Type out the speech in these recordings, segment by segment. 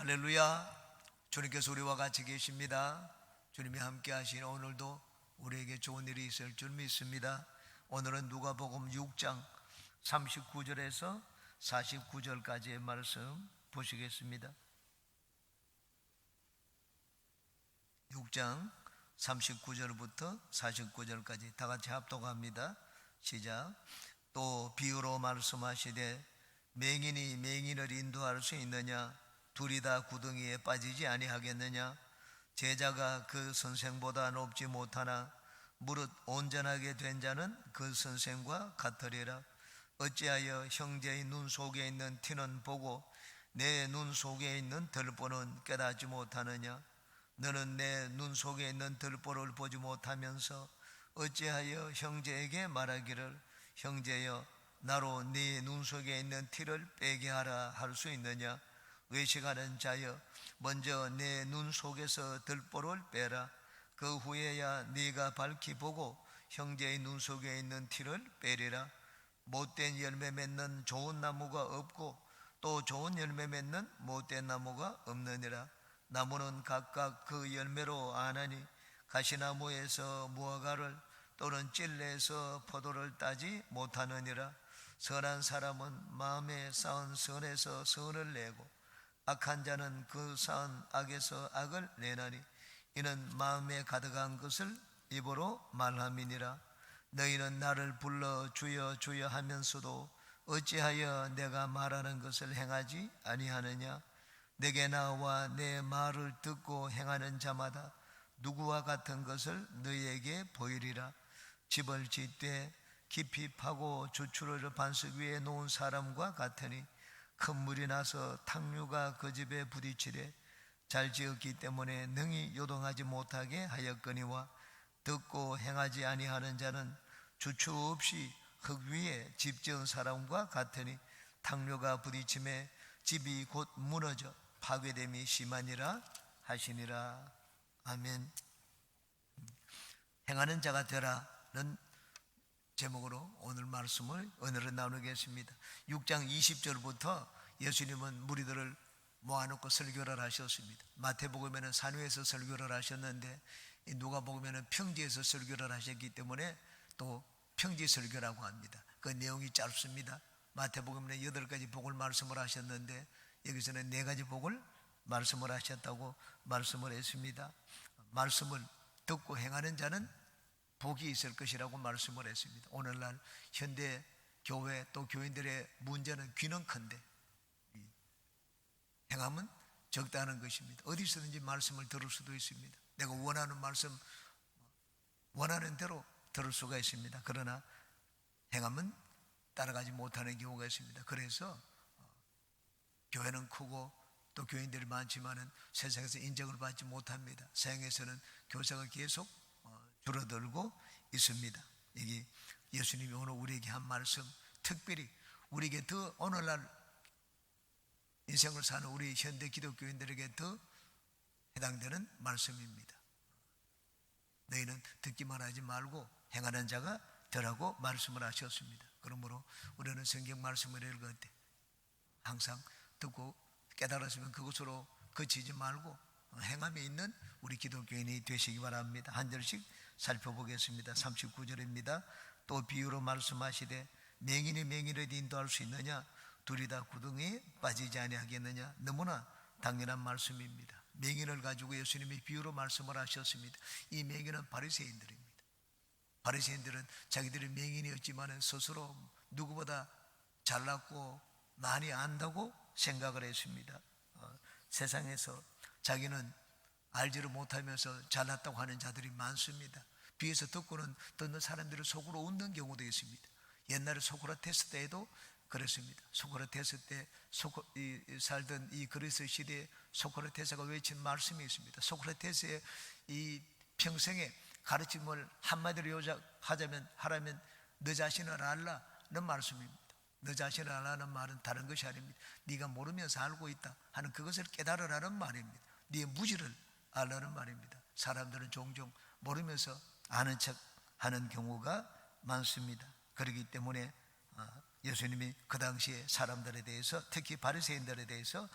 할렐루야. 주님께서 우리와 같이 계십니다. 주님이 함께 하신 오늘도 우리에게 좋은 일이 있을 줄 믿습니다. 오늘은 누가복음 6장 39절에서 49절까지의 말씀 보시겠습니다. 6장 39절부터 49절까지 다 같이 합독합니다. 시작. 또 비유로 말씀하시되 맹인이 맹인을 인도할 수 있느냐? 둘이 다 구덩이에 빠지지 아니하겠느냐? 제자가 그 선생보다 높지 못하나 무릇 온전하게 된 자는 그 선생과 같으리라. 어찌하여 형제의 눈 속에 있는 티는 보고 내 눈 속에 있는 들보는 깨닫지 못하느냐? 너는 내 눈 속에 있는 들보를 보지 못하면서 어찌하여 형제에게 말하기를 형제여 나로 네 눈 속에 있는 티를 빼게 하라 할 수 있느냐? 외식하는 자여 먼저 내 눈 속에서 들보를 빼라. 그 후에야 네가 밝히 보고 형제의 눈 속에 있는 티를 빼리라. 못된 열매 맺는 좋은 나무가 없고 또 좋은 열매 맺는 못된 나무가 없느니라. 나무는 각각 그 열매로 아나니 가시나무에서 무화과를 또는 찔레에서 포도를 따지 못하느니라. 선한 사람은 마음에 쌓은 선에서 선을 내고 악한 자는 그 쌓은 악에서 악을 내나니 이는 마음에 가득한 것을 입으로 말함이니라. 너희는 나를 불러 주여 주여 하면서도 어찌하여 내가 말하는 것을 행하지 아니하느냐? 내게 나와 내 말을 듣고 행하는 자마다 누구와 같은 것을 너희에게 보이리라. 집을 짓되 깊이 파고 주추를 반석 위에 놓은 사람과 같으니 큰 물이 나서 탕류가 그 집에 부딪히되 잘 지었기 때문에 능히 요동하지 못하게 하였거니와 듣고 행하지 아니하는 자는 주추 없이 흙 위에 집 지은 사람과 같으니 탕류가 부딪힘에 집이 곧 무너져 파괴됨이 심하니라 하시니라. 아멘. 행하는 자가 되라는 제목으로 오늘 말씀을 오늘은 나누겠습니다. 6장 20절부터 예수님은 무리들을 모아놓고 설교를 하셨습니다. 마태복음에는 산 위에서 설교를 하셨는데 누가복음에는 평지에서 설교를 하셨기 때문에 또 평지 설교라고 합니다. 그 내용이 짧습니다. 마태복음에는 8가지 복을 말씀을 하셨는데 여기서는 4가지 복을 말씀을 하셨다고 말씀을 했습니다. 말씀을 듣고 행하는 자는 복이 있을 것이라고 말씀을 했습니다. 오늘날 현대 교회 또 교인들의 문제는 귀는 큰데 행함은 적다는 것입니다. 어디서든지 말씀을 들을 수도 있습니다. 내가 원하는 말씀 원하는 대로 들을 수가 있습니다. 그러나 행함은 따라가지 못하는 경우가 있습니다. 그래서 교회는 크고 또 교인들이 많지만은 세상에서 인정을 받지 못합니다. 세상에서는 교사가 계속 줄어들고 있습니다. 이게 예수님이 오늘 우리에게 한 말씀, 특별히 우리에게 더 오늘날 인생을 사는 우리 현대 기독교인들에게 더 해당되는 말씀입니다. 너희는 듣기만 하지 말고 행하는 자가 되라고 말씀을 하셨습니다. 그러므로 우리는 성경 말씀을 읽을 때 항상 듣고 깨달았으면 그것으로 그치지 말고 행함에 있는 우리 기독교인이 되시기 바랍니다. 한 절씩 살펴보겠습니다. 39절입니다. 또 비유로 말씀하시되 맹인이 맹인을 인도할 수 있느냐? 둘이 다 구덩이에 빠지지 아니하겠느냐? 너무나 당연한 말씀입니다. 맹인을 가지고 예수님이 비유로 말씀을 하셨습니다. 이 맹인은 바리새인들입니다. 바리새인들은 자기들이 맹인이었지만 스스로 누구보다 잘났고 많이 안다고 생각을 했습니다. 세상에서 자기는 알지를 못하면서 잘났다고 하는 자들이 많습니다. 뒤에서 듣는 사람들을 속으로 웃는 경우도 있습니다. 옛날에 소크라테스 때에도 그랬습니다. 소크라테스 때 살던 이 그리스 시대에 소크라테스가 외친 말씀이 있습니다. 소크라테스의 이 평생에 가르침을 한마디로 하라면 너 자신을 알라는 말씀입니다. 너 자신을 알라는 말은 다른 것이 아닙니다. 네가 모르면서 알고 있다 하는 그것을 깨달으라는 말입니다. 네의 무지를 알라는 말입니다. 사람들은 종종 모르면서 아는 척 하는 경우가 많습니다. 그렇기 때문에 예수님이 그 당시에 사람들에 대해서 특히 바리새인들에 대해서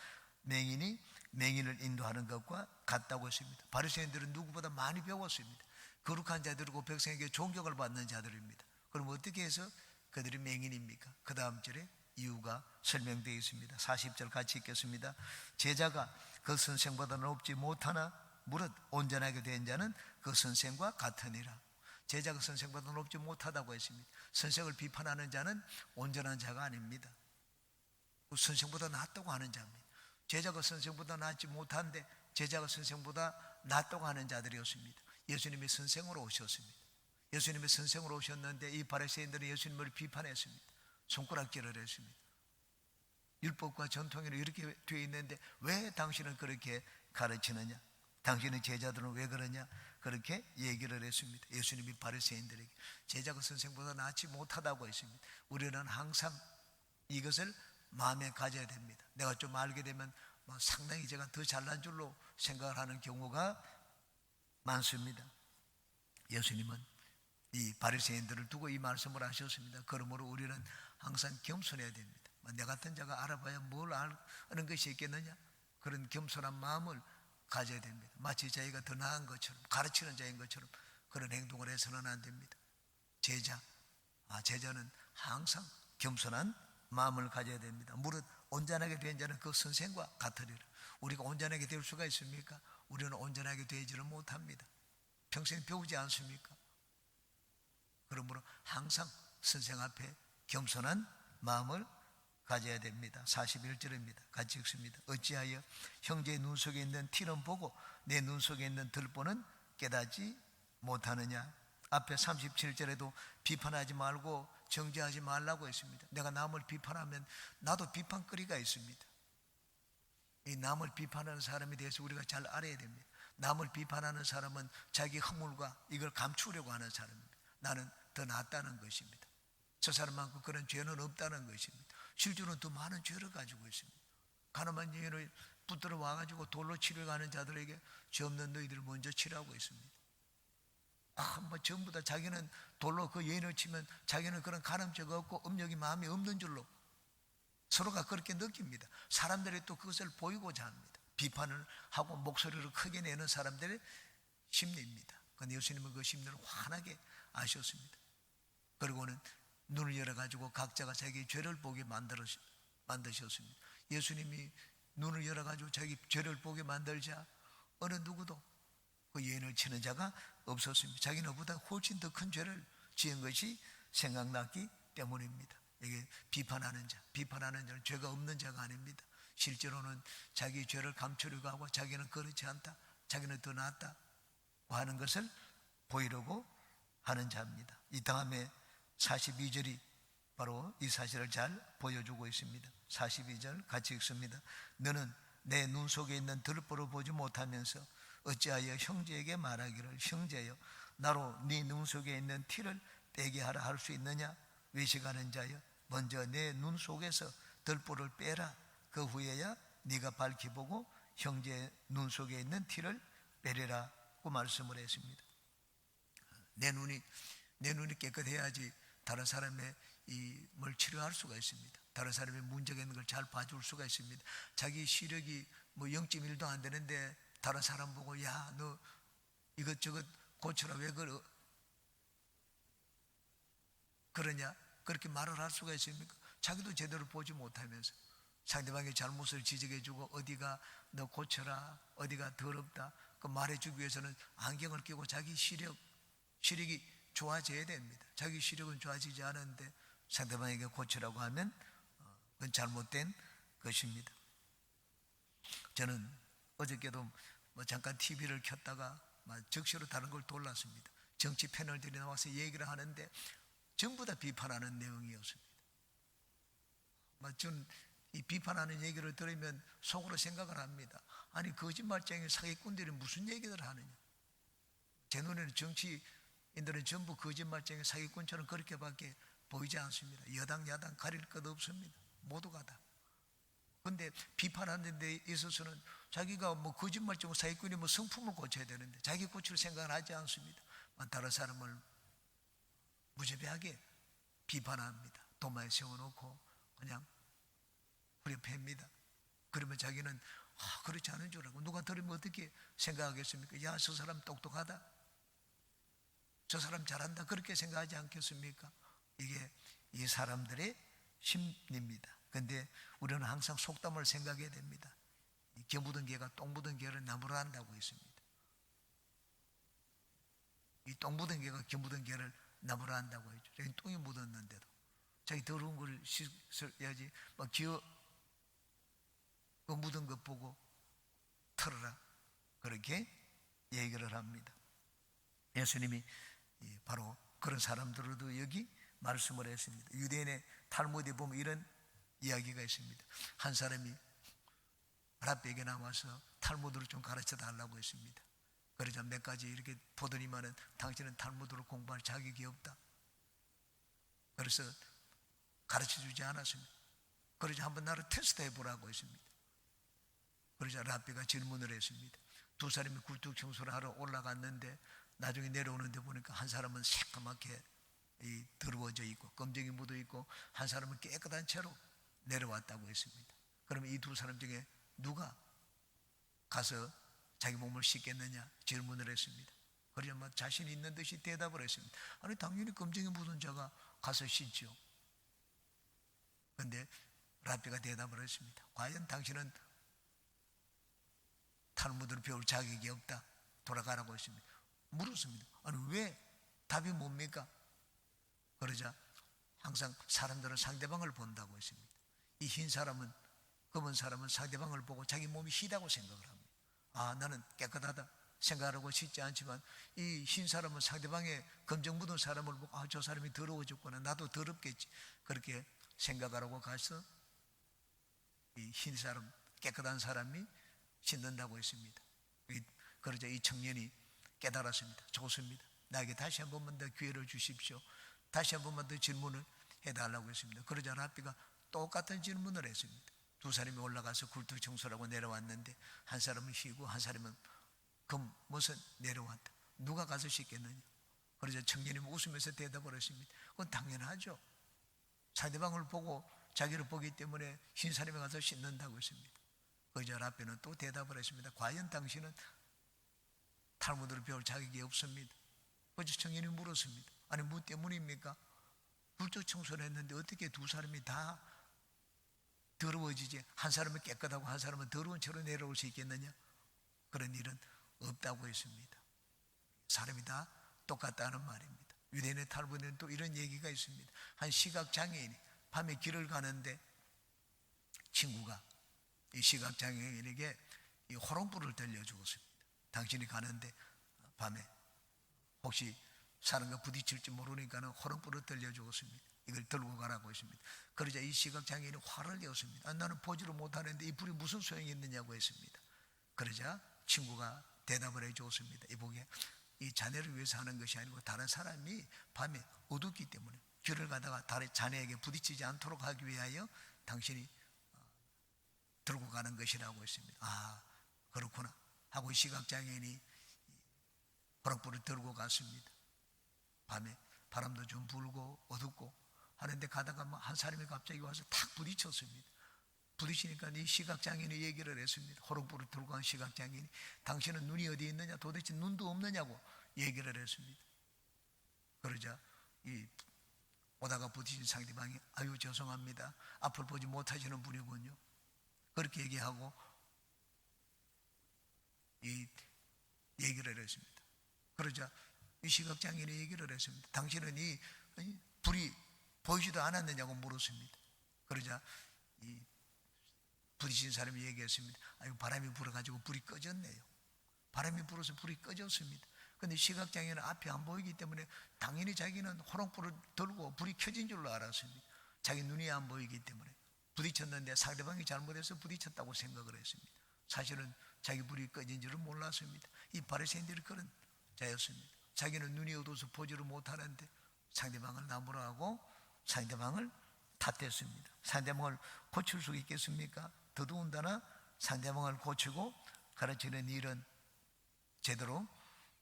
맹인이 맹인을 인도하는 것과 같다고 했습니다. 바리새인들은 누구보다 많이 배웠습니다. 거룩한 자들이고 백성에게 존경을 받는 자들입니다. 그럼 어떻게 해서 그들이 맹인입니까? 그 다음 절에 이유가 설명되어 있습니다. 40절 같이 읽겠습니다. 제자가 그 선생보다 높지 못하나 무릇 온전하게 된 자는 그 선생과 같으니라. 제자가 선생보다 높지 못하다고 했습니다. 선생을 비판하는 자는 온전한 자가 아닙니다. 선생보다 낫다고 하는 자입니다. 제자가 선생보다 낫지 못한데 제자가 선생보다 낫다고 하는 자들이었습니다. 예수님이 선생으로 오셨습니다. 예수님이 선생으로 오셨는데 이 바리새인들은 예수님을 비판했습니다. 손가락질을 했습니다. 율법과 전통이 이렇게 되어 있는데 왜 당신은 그렇게 가르치느냐? 당신의 제자들은 왜 그러냐? 그렇게 얘기를 했습니다. 예수님이 바리새인들에게 제자가 선생보다 낫지 못하다고 했습니다. 우리는 항상 이것을 마음에 가져야 됩니다. 내가 좀 알게 되면 상당히 제가 더 잘난 줄로 생각을 하는 경우가 많습니다. 예수님은 이 바리새인들을 두고 이 말씀을 하셨습니다. 그러므로 우리는 항상 겸손해야 됩니다. 내 같은 자가 알아봐야 뭘 아는 것이 있겠느냐? 그런 겸손한 마음을 가져야 됩니다. 마치 자기가 더 나은 것처럼 가르치는 자인 것처럼 그런 행동을 해서는 안 됩니다. 제자는 항상 겸손한 마음을 가져야 됩니다. 무릇 온전하게 된 자는 그 선생과 같으리라. 우리가 온전하게 될 수가 있습니까? 우리는 온전하게 되지를 못합니다. 평생 배우지 않습니까? 그러므로 항상 선생 앞에 겸손한 마음을 가져야 됩니다. 41절입니다. 같이 읽습니다. 어찌하여 형제의 눈 속에 있는 티는 보고 내 눈 속에 있는 들보는 깨닫지 못하느냐? 앞에 37절에도 비판하지 말고 정죄하지 말라고 했습니다. 내가 남을 비판하면 나도 비판거리가 있습니다. 이 남을 비판하는 사람에 대해서 우리가 잘 알아야 됩니다. 남을 비판하는 사람은 자기 허물과 이걸 감추려고 하는 사람입니다. 나는 더 낫다는 것입니다. 저 사람만큼 그런 죄는 없다는 것입니다. 실제로는 더 많은 죄를 가지고 있습니다. 가늠한 여인을 붙들어 와가지고 돌로 치러 가는 자들에게 죄 없는 너희들을 먼저 치라고 했습니다. 전부 다 자기는 돌로 그 여인을 치면 자기는 그런 가늠죄가 없고 음욕이 마음에 없는 줄로 서로가 그렇게 느낍니다. 사람들이 또 그것을 보이고자 합니다. 비판을 하고 목소리를 크게 내는 사람들의 심리입니다. 그런데 예수님은 그 심리를 환하게 아셨습니다. 그리고는 눈을 열어가지고 각자가 자기 죄를 보게 만드셨습니다. 예수님이 눈을 열어가지고 자기 죄를 보게 만들자 어느 누구도 그 여인을 치는 자가 없었습니다. 자기는 보다 훨씬 더 큰 죄를 지은 것이 생각났기 때문입니다. 이게 비판하는 자는 죄가 없는 자가 아닙니다. 실제로는 자기 죄를 감추려고 하고 자기는 그렇지 않다, 자기는 더 낫다 하는 것을 보이려고 하는 자입니다. 이 다음에 42절이 바로 이 사실을 잘 보여주고 있습니다. 42절 같이 읽습니다. 너는 내 눈 속에 있는 들보를 보지 못하면서 어찌하여 형제에게 말하기를 형제여 나로 네 눈 속에 있는 티를 빼게 하라 할 수 있느냐? 외식하는 자여 먼저 내 눈 속에서 들보를 빼라. 그 후에야 네가 밝히 보고 형제의 눈 속에 있는 티를 빼리라고 말씀을 했습니다. 내 눈이 깨끗해야지 다른 사람의 뭘 치료할 수가 있습니다. 다른 사람의 문제가 있는 걸 잘 봐줄 수가 있습니다. 자기 시력이 0.1도 안 되는데 다른 사람 보고 야 너 이것저것 고쳐라 왜 그러냐 그렇게 말을 할 수가 있습니까? 자기도 제대로 보지 못하면서 상대방의 잘못을 지적해주고 어디가 너 고쳐라 어디가 더럽다 그 말해주기 위해서는 안경을 끼고 자기 시력이 좋아져야 됩니다. 자기 시력은 좋아지지 않은데 상대방에게 고치라고 하면 그건 잘못된 것입니다. 저는 어저께도 잠깐 TV를 켰다가 적시로 다른 걸 돌렸습니다. 정치 패널들이 나와서 얘기를 하는데 전부 다 비판하는 내용이었습니다. 저는 이 비판하는 얘기를 들으면 속으로 생각을 합니다. 아니 거짓말쟁이 사기꾼들이 무슨 얘기를 하느냐. 제 눈에는 정치인들은 전부 거짓말쟁이 사기꾼처럼 그렇게밖에 보이지 않습니다. 여당 야당 가릴 것 없습니다. 모두가 다. 그런데 비판하는 데 있어서는 자기가 거짓말쟁이 사기꾼이 성품을 고쳐야 되는데 자기 고칠 생각을 하지 않습니다. 다른 사람을 무자비하게 비판합니다. 도마에 세워놓고 그냥 후려팹니다. 그러면 자기는 그렇지 않은 줄 알고 누가 들으면 어떻게 생각하겠습니까? 야, 저 사람 똑똑하다, 저 사람 잘한다, 그렇게 생각하지 않겠습니까? 이게 이 사람들의 심리입니다. 그런데 우리는 항상 속담을 생각해야 됩니다. 개 묻은 개가 똥 묻은 개를 나무라 한다고 했습니다. 이 똥 묻은 개가 개 묻은 개를 나무라 한다고 했죠. 여기 똥이 묻었는데도 자기 더러운 걸 씻어야지 막 기어 그 묻은 것 보고 털어라, 그렇게 얘기를 합니다. 예수님이 바로 그런 사람들로도 여기 말씀을 했습니다. 유대인의 탈무드에 보면 이런 이야기가 있습니다. 한 사람이 랍비에게 나와서 탈무드를 좀 가르쳐 달라고 했습니다. 그러자 몇 가지 이렇게 보더니만은 당신은 탈무드를 공부할 자격이 없다, 그래서 가르쳐 주지 않았습니다. 그러자 한번 나를 테스트 해보라고 했습니다. 그러자 랍비가 질문을 했습니다. 두 사람이 굴뚝 청소를 하러 올라갔는데 나중에 내려오는데 보니까 한 사람은 새까맣게 더러워져 있고 검정이 묻어 있고 한 사람은 깨끗한 채로 내려왔다고 했습니다. 그러면 이 두 사람 중에 누가 가서 자기 몸을 씻겠느냐 질문을 했습니다. 그러자 자신 있는 듯이 대답을 했습니다. 아니, 당연히 검정이 묻은 자가 가서 씻죠. 그런데 랍비가 대답을 했습니다. 과연 당신은 탈무드를 배울 자격이 없다, 돌아가라고 했습니다. 물었습니다. 아니, 왜? 답이 뭡니까? 그러자 항상 사람들은 상대방을 본다고 했습니다. 이 흰 사람은, 검은 사람은 상대방을 보고 자기 몸이 희다고 생각을 합니다. 아, 나는 깨끗하다 생각하고 씻지 않지만 이 흰 사람은 상대방의 검정 묻은 사람을 보고 아, 저 사람이 더러워졌구나, 나도 더럽겠지, 그렇게 생각하라고 가서 이 흰 사람, 깨끗한 사람이 씻는다고 했습니다. 그러자 이 청년이 깨달았습니다. 좋습니다, 나에게 다시 한 번만 더 기회를 주십시오. 다시 한 번만 더 질문을 해달라고 했습니다. 그러자 랍비가 똑같은 질문을 했습니다. 두 사람이 올라가서 굴뚝 청소라고 내려왔는데 한 사람은 쉬고 한 사람은 무슨 내려왔다, 누가 가서 씻겠느냐? 그러자 청년이 웃으면서 대답을 했습니다. 그건 당연하죠. 상대방을 보고 자기를 보기 때문에 흰 사람이 가서 씻는다고 했습니다. 그러자 랍비는 또 대답을 했습니다. 과연 당신은 탈무드를 배울 자격이 없습니다. 그래서 청년이 물었습니다. 아니, 뭐 때문입니까? 굴뚝 청소를 했는데 어떻게 두 사람이 다 더러워지지, 한 사람은 깨끗하고 한 사람은 더러운 채로 내려올 수 있겠느냐? 그런 일은 없다고 했습니다. 사람이 다 똑같다는 말입니다. 유대인의 탈무드는 또 이런 얘기가 있습니다. 한 시각장애인이 밤에 길을 가는데 친구가 이 시각장애인에게 이 호롱불을 들려주었습니다. 당신이 가는데 밤에 혹시 사람과 부딪힐지 모르니까는 호롱불을 들려주었습니다. 이걸 들고 가라고 했습니다. 그러자 이 시각장애인이 화를 내었습니다. 아, 나는 보지를 못하는데 이 불이 무슨 소용이 있느냐고 했습니다. 그러자 친구가 대답을 해주었습니다. 이보게, 이 자네를 위해서 하는 것이 아니고 다른 사람이 밤에 어둡기 때문에 길을 가다가 다른 자네에게 부딪히지 않도록 하기 위하여 당신이 들고 가는 것이라고 했습니다. 아, 그렇구나 하고 이 시각장애인이 호롱불을 들고 갔습니다. 밤에 바람도 좀 불고 어둡고 하는데 가다가 한 사람이 갑자기 와서 탁 부딪혔습니다. 부딪히니까 이 시각장애인이 얘기를 했습니다. 호롱불을 들고 간 시각장애인이, 당신은 눈이 어디 있느냐, 도대체 눈도 없느냐고 얘기를 했습니다. 그러자 이 오다가 부딪힌 상대방이 아유, 죄송합니다, 앞을 보지 못하시는 분이군요, 그렇게 얘기하고 이 얘기를 했습니다. 그러자 이 시각장애인이 얘기를 했습니다. 당신은 이 불이 보이지도 않았느냐고 물었습니다. 그러자 이 부딪힌 사람이 얘기했습니다. 아유, 바람이 불어가지고 불이 꺼졌네요. 바람이 불어서 불이 꺼졌습니다. 그런데 시각장애인은 앞이 안 보이기 때문에 당연히 자기는 호롱불을 들고 불이 켜진 줄로 알았습니다. 자기 눈이 안 보이기 때문에 부딪혔는데 상대방이 잘못해서 부딪혔다고 생각을 했습니다. 사실은 자기 불이 꺼진 줄은 몰랐습니다. 이 바리새인들이 그런 자였습니다. 자기는 눈이 어두워서 보지를 못하는데 상대방을 나무라 하고 상대방을 탓했습니다. 상대방을 고칠 수 있겠습니까? 더더군다나 상대방을 고치고 가르치는 일은 제대로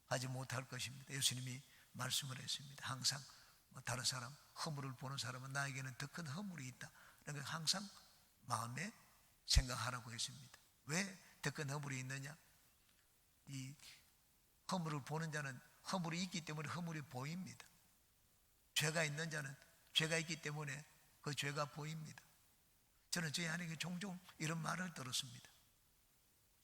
하지 못할 것입니다. 예수님이 말씀을 했습니다. 항상 다른 사람 허물을 보는 사람은 나에게는 더 큰 허물이 있다, 그러니까 항상 마음에 생각하라고 했습니다. 왜 더 큰 허물이 있느냐? 이 허물을 보는 자는 허물이 있기 때문에 허물이 보입니다. 죄가 있는 자는 죄가 있기 때문에 그 죄가 보입니다. 저는 저희 아내에게 종종 이런 말을 들었습니다.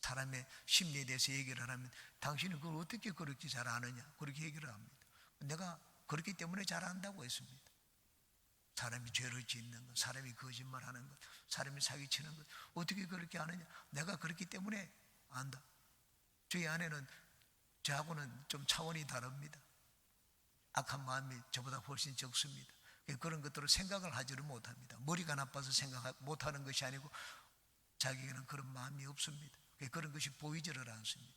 사람의 심리에 대해서 얘기를 하면 당신은 그걸 어떻게 그렇게 잘 아느냐 그렇게 얘기를 합니다. 내가 그렇기 때문에 잘 안다고 했습니다. 사람이 죄를 짓는 것, 사람이 거짓말하는 것, 사람이 사기치는 것 어떻게 그렇게 아느냐? 내가 그렇기 때문에 안다. 저희 아내는 저하고는 좀 차원이 다릅니다. 악한 마음이 저보다 훨씬 적습니다. 그런 것들을 생각을 하지를 못합니다. 머리가 나빠서 생각 못하는 것이 아니고 자기에게는 그런 마음이 없습니다. 그런 것이 보이지를 않습니다.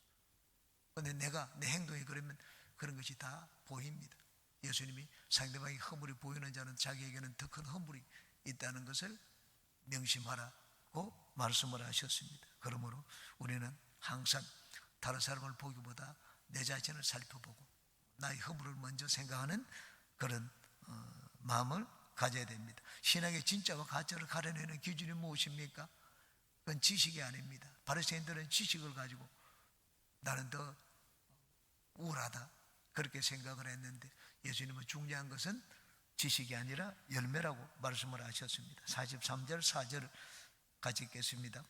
그런데 내 행동이 그러면 그런 것이 다 보입니다. 예수님이 상대방이 허물이 보이는 자는 자기에게는 더 큰 허물이 있다는 것을 명심하라고 말씀을 하셨습니다. 그러므로 우리는 항상 다른 사람을 보기보다 내 자신을 살펴보고 나의 허물을 먼저 생각하는 그런 마음을 가져야 됩니다. 신앙의 진짜와 가짜를 가려내는 기준이 무엇입니까? 그건 지식이 아닙니다. 바리새인들은 지식을 가지고 나는 더 우월하다 그렇게 생각을 했는데 예수님은 중요한 것은 지식이 아니라 열매라고 말씀을 하셨습니다. 43절 4절을 같이 읽겠습니다.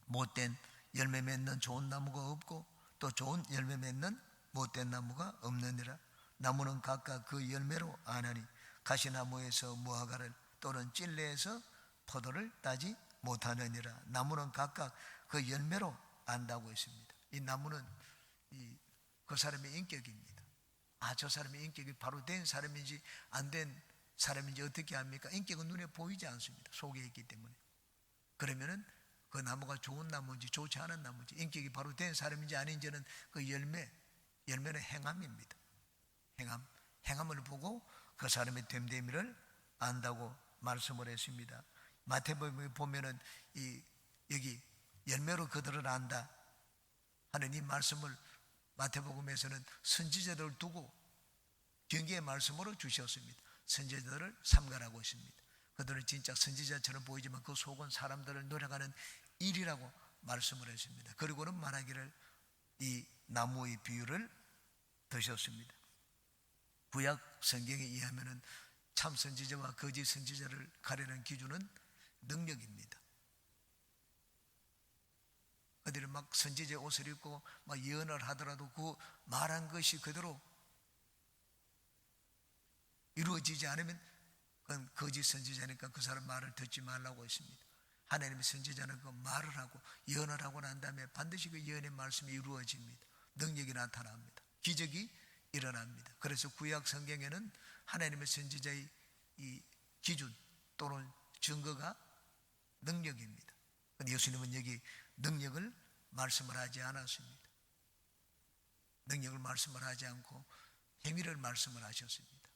못된 열매 맺는 좋은 나무가 없고 또 좋은 열매 맺는 못된 나무가 없느니라. 나무는 각각 그 열매로 아나니 가시나무에서 무화과를 또는 찔레에서 포도를 따지 못하느니라. 나무는 각각 그 열매로 안다고 했습니다. 이 나무는 그 사람의 인격입니다. 저 사람의 인격이 바로 된 사람인지 안 된 사람인지 어떻게 합니까? 인격은 눈에 보이지 않습니다. 속에 있기 때문에. 그러면은 그 나무가 좋은 나무인지 좋지 않은 나무인지 인격이 바로 된 사람인지 아닌지는 그 열매는 행함입니다. 행함을 보고 그 사람의 됨됨이를 안다고 말씀을 했습니다. 마태복음에 보면은 여기 열매로 그들을 안다 하는 이 말씀을 마태복음에서는 선지자들을 두고 경계의 말씀으로 주셨습니다. 선지자들을 삼가라고 했습니다. 그들은 진짜 선지자처럼 보이지만 그 속은 사람들을 노력하는 일이라고 말씀을 했습니다. 그리고는 말하기를 이 나무의 비유를 드셨습니다. 구약 성경에 의하면 참 선지자와 거짓 선지자를 가리는 기준은 능력입니다. 그들이 막 선지자의 옷을 입고 막 예언을 하더라도 그 말한 것이 그대로 이루어지지 않으면 그건 거짓 선지자니까 그 사람 말을 듣지 말라고 했습니다. 하나님의 선지자는 그 말을 하고 예언을 하고 난 다음에 반드시 그 예언의 말씀이 이루어집니다. 능력이 나타납니다. 기적이 일어납니다. 그래서 구약 성경에는 하나님의 선지자의 이 기준 또는 증거가 능력입니다. 그런데 예수님은 여기 능력을 말씀을 하지 않았습니다. 능력을 말씀을 하지 않고 행위를 말씀을 하셨습니다.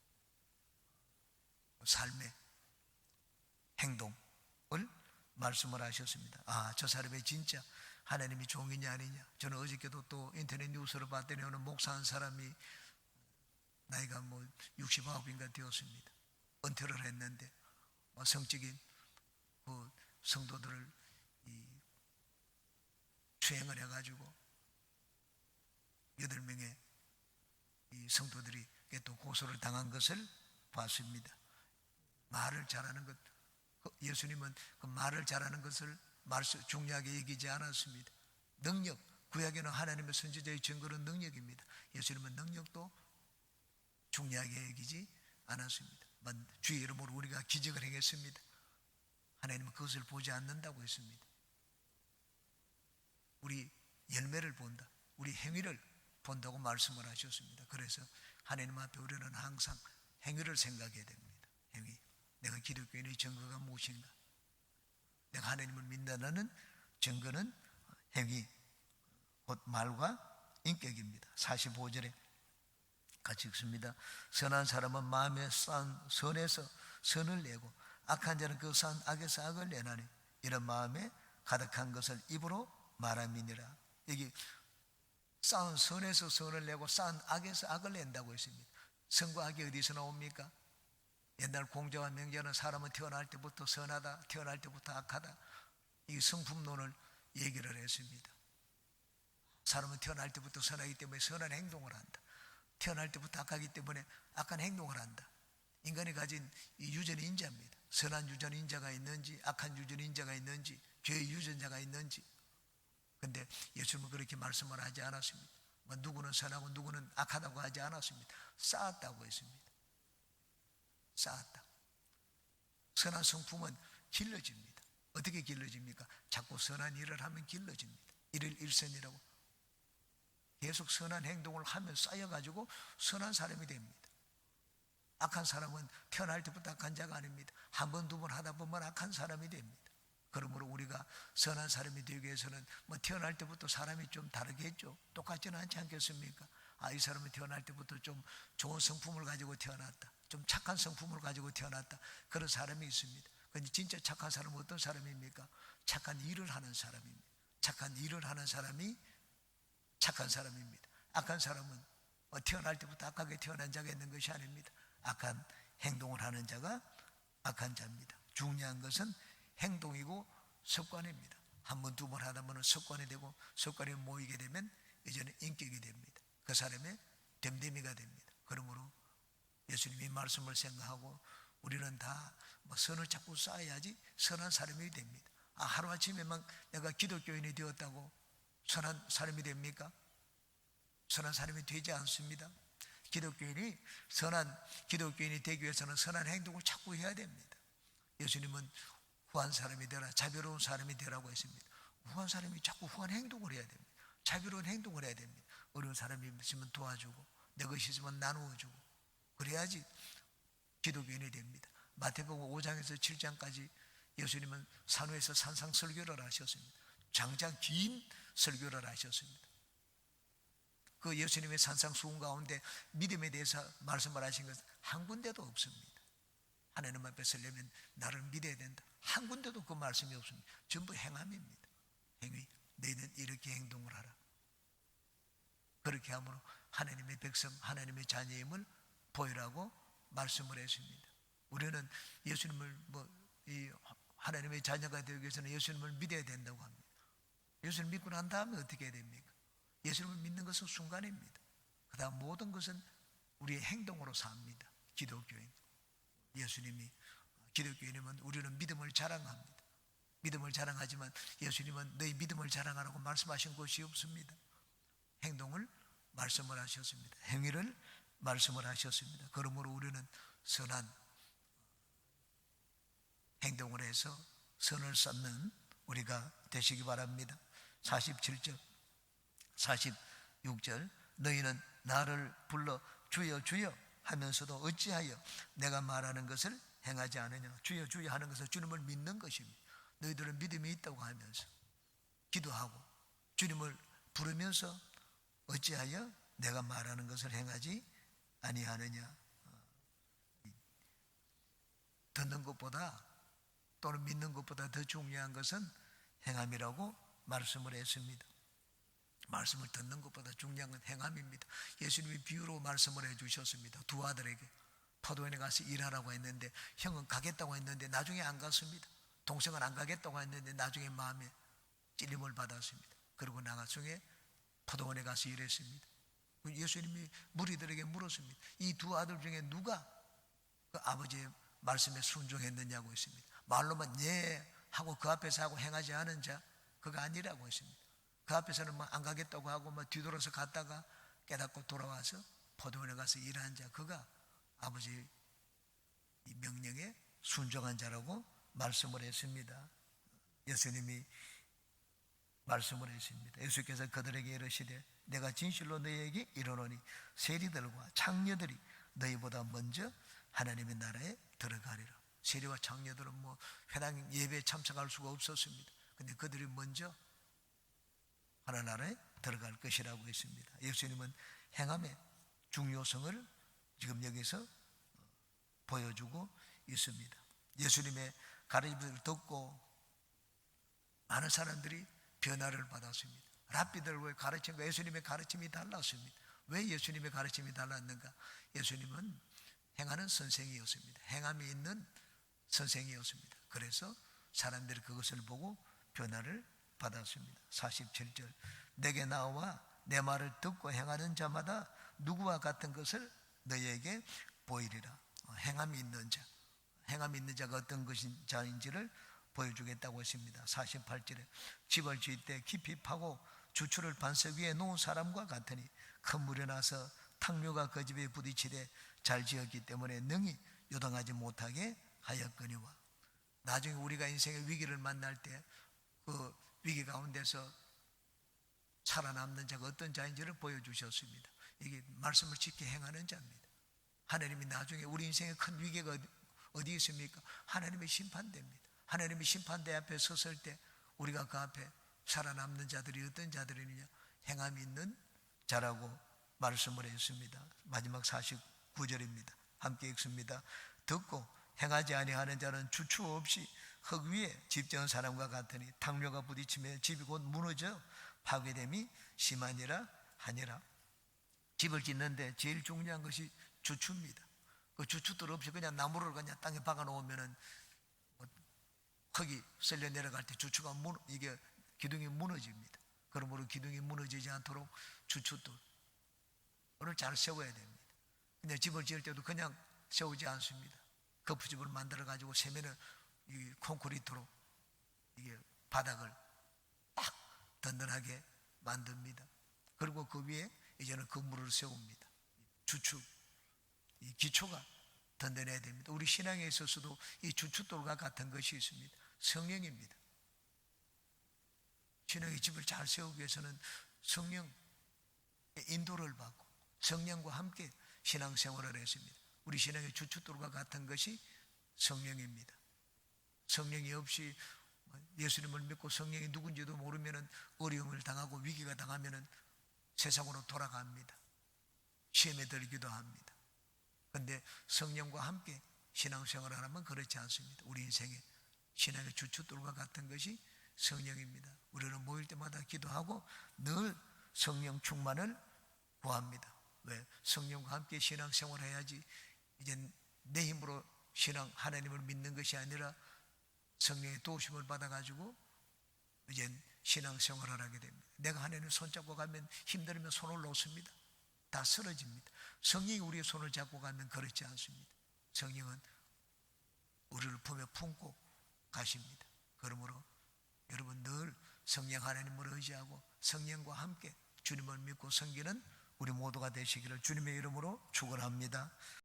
삶의 행동을 말씀을 하셨습니다. 저 사람이 진짜 하나님이 종이냐 아니냐. 저는 어저께도 또 인터넷 뉴스를 봤더니 어느 목사 한 사람이 나이가 69인가 되었습니다. 은퇴를 했는데 성적인 그 성도들을 추행을 해가지고 8명의 이 성도들이 또 고소를 당한 것을 봤습니다. 말을 잘하는 것, 예수님은 그 말을 잘하는 것을 중요하게 얘기하지 않았습니다. 능력, 구약에는 하나님의 선지자의 증거는 능력입니다. 예수님은 능력도 중요하게 얘기하지 않았습니다. 주의 이름으로 우리가 기적을 행했습니다. 하나님은 그것을 보지 않는다고 했습니다. 우리 열매를 본다, 우리 행위를 본다고 말씀을 하셨습니다. 그래서 하나님 앞에 우리는 항상 행위를 생각해야 됩니다. 행위. 내가 기독교인의 증거가 무엇인가? 내가 하나님을 믿는다는 증거는 행위, 곧 말과 인격입니다. 45절에 같이 읽습니다. 선한 사람은 마음에 쌓은 선에서 선을 내고 악한 자는 그 쌓은 악에서 악을 내나니 이런 마음에 가득한 것을 입으로 말함이니라. 여기 쌓은 선에서 선을 내고 쌓은 악에서 악을 낸다고 했습니다. 선과 악이 어디서 나옵니까? 옛날 공자와 명자는 사람은 태어날 때부터 선하다, 태어날 때부터 악하다, 이 성품론을 얘기를 했습니다. 사람은 태어날 때부터 선하기 때문에 선한 행동을 한다. 태어날 때부터 악하기 때문에 악한 행동을 한다. 인간이 가진 이 유전인자입니다. 선한 유전인자가 있는지 악한 유전인자가 있는지 죄의 유전자가 있는지. 근데 예수님은 그렇게 말씀을 하지 않았습니다. 뭐 누구는 선하고 누구는 악하다고 하지 않았습니다. 쌓았다고 했습니다. 쌓았다. 선한 성품은 길러집니다. 어떻게 길러집니까? 자꾸 선한 일을 하면 길러집니다. 일을 일선이라고 계속 선한 행동을 하면 쌓여가지고 선한 사람이 됩니다. 악한 사람은 태어날 때부터 악한 자가 아닙니다. 한 번, 두 번 하다 보면 악한 사람이 됩니다. 그러므로 우리가 선한 사람이 되기 위해서는 뭐 태어날 때부터 사람이 좀 다르겠죠. 똑같지는 않지 않겠습니까? 이 사람은 태어날 때부터 좀 좋은 성품을 가지고 태어났다. 좀 착한 성품을 가지고 태어났다. 그런 사람이 있습니다. 근데 진짜 착한 사람은 어떤 사람입니까? 착한 일을 하는 사람입니다. 착한 일을 하는 사람이 착한 사람입니다. 악한 사람은 태어날 때부터 악하게 태어난 자가 있는 것이 아닙니다. 악한 행동을 하는 자가 악한 자입니다. 중요한 것은 행동이고 습관입니다. 한 번, 두 번 하다 보면 습관이 되고 습관이 모이게 되면 이제는 인격이 됩니다. 그 사람의 됨됨이가 됩니다. 그러므로 예수님이 말씀을 생각하고 우리는 다 선을 자꾸 쌓아야지 선한 사람이 됩니다. 하루아침에만 내가 기독교인이 되었다고 선한 사람이 됩니까? 선한 사람이 되지 않습니다. 기독교인이 선한 기독교인이 되기 위해서는 선한 행동을 자꾸 해야 됩니다. 예수님은 후한 사람이 되라, 자비로운 사람이 되라고 했습니다. 후한 사람이 자꾸 후한 행동을 해야 됩니다. 자비로운 행동을 해야 됩니다. 어려운 사람이 있으면 도와주고 내 것이 있으면 나누어주고 그래야지 기독교인이 됩니다. 마태복음 5장에서 7장까지 예수님은 산후에서 산상 설교를 하셨습니다. 장장 긴 설교를 하셨습니다. 그 예수님의 산상 수훈 가운데 믿음에 대해서 말씀을 하신 것은 한 군데도 없습니다. 하나님 앞에 서려면 나를 믿어야 된다. 한 군데도 그 말씀이 없습니다. 전부 행함입니다. 행위. 너희는 이렇게 행동을 하라. 그렇게 함으로 하나님의 백성, 하나님의 자녀임을 보이라고 말씀을 했습니다. 우리는 예수님을 하나님의 자녀가 되기 위해서는 예수님을 믿어야 된다고 합니다. 예수를 믿고 난 다음에 어떻게 해야 됩니까? 예수님을 믿는 것은 순간입니다. 그 다음 모든 것은 우리의 행동으로 삽니다. 기독교인. 예수님이 기독교인이면 우리는 믿음을 자랑합니다. 믿음을 자랑하지만 예수님은 너희 믿음을 자랑하라고 말씀하신 것이 없습니다. 행동을 말씀을 하셨습니다. 행위를 말씀을 하셨습니다. 그러므로 우리는 선한 행동을 해서 선을 쌓는 우리가 되시기 바랍니다. 47절 46절 너희는 나를 불러 주여 주여 하면서도 어찌하여 내가 말하는 것을 행하지 않으냐. 주여 주여 하는 것은 주님을 믿는 것입니다. 너희들은 믿음이 있다고 하면서 기도하고 주님을 부르면서 어찌하여 내가 말하는 것을 행하지 아니하느냐. 듣는 것보다 또는 믿는 것보다 더 중요한 것은 행함이라고 말씀을 했습니다. 말씀을 듣는 것보다 중요한 건 행함입니다. 예수님이 비유로 말씀을 해주셨습니다. 두 아들에게 포도원에 가서 일하라고 했는데 형은 가겠다고 했는데 나중에 안 갔습니다. 동생은 안 가겠다고 했는데 나중에 마음에 찔림을 받았습니다. 그리고 나중에 포도원에 가서 일했습니다. 예수님이 무리들에게 물었습니다. 이 두 아들 중에 누가 그 아버지의 말씀에 순종했느냐고 했습니다. 말로만 예 하고 그 앞에서 하고 행하지 않은 자 그가 아니라고 했습니다. 그 앞에서는 안 가겠다고 하고 뒤돌아서 갔다가 깨닫고 돌아와서 포도원에 가서 일한 자 그가 아버지의 명령에 순종한 자라고 말씀을 했습니다. 예수님이 말씀을 했습니다. 예수께서 그들에게 이르시되 내가 진실로 너희에게 이르노니 세리들과 창녀들이 너희보다 먼저 하나님의 나라에 들어가리라. 세리와 창녀들은 회당 예배에 참석할 수가 없었습니다. 근데 그들이 먼저 하나님 나라에 들어갈 것이라고 했습니다. 예수님은 행함의 중요성을 지금 여기서 보여주고 있습니다. 예수님의 가르침을 듣고 많은 사람들이 변화를 받았습니다. 랍비들의 가르침과 예수님의 가르침이 달랐습니다. 왜 예수님의 가르침이 달랐는가? 예수님은 행하는 선생이었습니다. 행함이 있는 선생이었습니다. 그래서 사람들이 그것을 보고 변화를 받았습니다. 47절 내게 나와 내 말을 듣고 행하는 자마다 누구와 같은 것을 너희에게 보이리라. 행함이 있는 자, 행함이 있는 자가 어떤 것인 자인지를 보여주겠다고 했습니다. 48절에 집을 지을 때 깊이 파고 주추를 반석 위에 놓은 사람과 같으니 큰 물이 나서 탕류가 그 집에 부딪히되 잘 지었기 때문에 능히 요동하지 못하게 하였거니와. 나중에 우리가 인생의 위기를 만날 때 그 위기 가운데서 살아남는 자가 어떤 자인지를 보여주셨습니다. 이게 말씀을 지켜 행하는 자입니다. 하나님이 나중에 우리 인생의 큰 위기가 어디 있습니까? 하나님의 심판대입니다. 하나님의 심판대 앞에 섰을 때 우리가 그 앞에 살아남는 자들이 어떤 자들이냐? 행함이 있는 자라고 말씀을 했습니다. 마지막 49절입니다. 함께 읽습니다. 듣고 행하지 아니하는 자는 주추 없이 흙 위에 집 지은 사람과 같으니 탕류가 부딪히며 집이 곧 무너져 파괴됨이 심하니라 하니라. 집을 짓는데 제일 중요한 것이 주추입니다. 그 주추들 없이 그냥 나무를 그냥 땅에 박아 놓으면은 흙이 쓸려 내려갈 때 주추가 이게 기둥이 무너집니다. 그러므로 기둥이 무너지지 않도록 주추들을 잘 세워야 됩니다. 근데 집을 지을 때도 그냥 세우지 않습니다. 거푸집을 만들어 가지고 세면을 이 콘크리트로 이게 바닥을 딱 든든하게 만듭니다. 그리고 그 위에 이제는 건물을 세웁니다. 주축, 이 기초가 든든해야 됩니다. 우리 신앙에 있어서도 이 주춧돌과 같은 것이 있습니다. 성령입니다. 신앙의 집을 잘 세우기 위해서는 성령의 인도를 받고 성령과 함께 신앙생활을 했습니다. 우리 신앙의 주춧돌과 같은 것이 성령입니다. 성령이 없이 예수님을 믿고 성령이 누군지도 모르면 어려움을 당하고 위기가 당하면 세상으로 돌아갑니다. 시험에 들기도 합니다. 그런데 성령과 함께 신앙생활을 하면 그렇지 않습니다. 우리 인생의 신앙의 주춧돌과 같은 것이 성령입니다. 우리는 모일 때마다 기도하고 늘 성령 충만을 구합니다. 왜? 성령과 함께 신앙생활을 해야지 이제 내 힘으로 신앙 하나님을 믿는 것이 아니라 성령의 도우심을 받아가지고 이제 신앙생활을 하게 됩니다. 내가 하나님 손잡고 가면 힘들면 손을 놓습니다. 다 쓰러집니다. 성령이 우리의 손을 잡고 가면 그렇지 않습니다. 성령은 우리를 품에 품고 가십니다. 그러므로 여러분 늘 성령 하나님을 의지하고 성령과 함께 주님을 믿고 섬기는 우리 모두가 되시기를 주님의 이름으로 축원합니다.